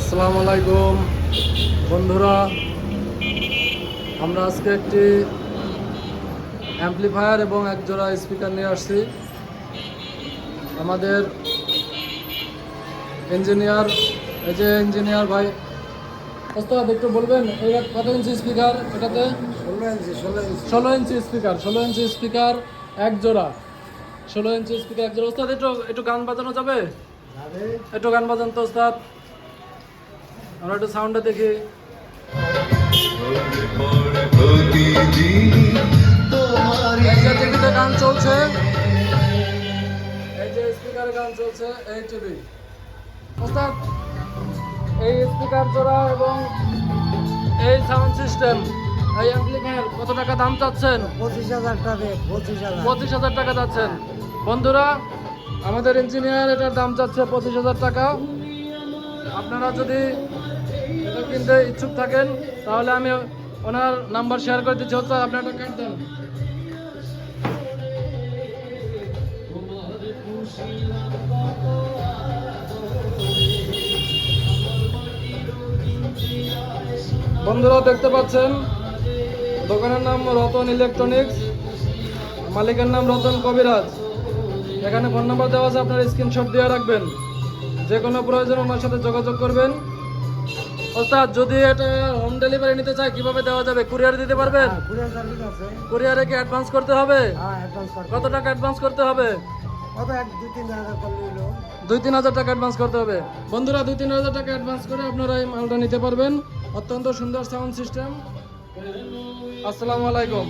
আসসালামু আলাইকুম বন্ধুরা, আমরা আজকে একটি অ্যাম্পলিফায়ার এবং এক জোড়া স্পিকার নিয়ে আসছি। আমাদের ইঞ্জিনিয়ার, এই যে ইঞ্জিনিয়ার ভাই, ওস্তাদ একটু বলবেন এটা কত ইঞ্চি স্পিকার? এটাতে 16 ইঞ্চি স্পিকার, 16 ইঞ্চি স্পিকার এক জোড়া, 16 ইঞ্চি স্পিকার এক জোড়া। ওস্তাদ একটু গান বাজানো যাবে? একটু গান বাজান তো ওস্তাদ, আমরা একটু সাউন্ডটা দেখি। টিভিতে গান চলছে, এই যে স্পিকারে গান চলছে, এই টিভি। ওস্তাদ এই স্পিকার জোড়া এবং এই সাউন্ড সিস্টেম, এই অ্যাম্পলিফায়ার কত টাকা দাম চাচ্ছেন? 25,000 টাকা। 25,000 টাকা যাচ্ছেন। বন্ধুরা, আমাদের ইঞ্জিনিয়ার এটার দাম চাচ্ছে 25,000 টাকা। আপনারা যদি এটা কিনতে ইচ্ছুক থাকেন তাহলে আমি ওনার নাম্বার শেয়ার করে দিচ্ছি। হচ্ছে আপনি একটা কার্ড দেন। বন্ধুরা দেখতে পাচ্ছেন দোকানের নাম রতন ইলেকট্রনিক্স, মালিকের নাম রতন কবিরাজ। এখানে ফোন নাম্বার দেওয়া আছে, আপনার স্ক্রিনশট দিয়ে রাখবেন। যে কোনো প্রয়োজন ওনার সাথে যোগাযোগ করবেন। ওস্তাদ যদি এটা হোম ডেলিভারি নিতে চাই কিভাবে দেওয়া যাবে? কুরিয়ার দিতে পারবেন? কুরিয়ার সার্ভিস আছে। কুরিয়ারে কি অ্যাডভান্স করতে হবে? হ্যাঁ, অ্যাডভান্স করতে কত টাকা অ্যাডভান্স করতে হবে? কত 2-3 হাজার করলে হলো। 2-3 হাজার টাকা অ্যাডভান্স করতে হবে। বন্ধুরা 2-3 হাজার টাকা অ্যাডভান্স করে আপনারা এই মালটা নিতে পারবেন। অত্যন্ত সুন্দর সাউন্ড সিস্টেম। আসসালামু আলাইকুম।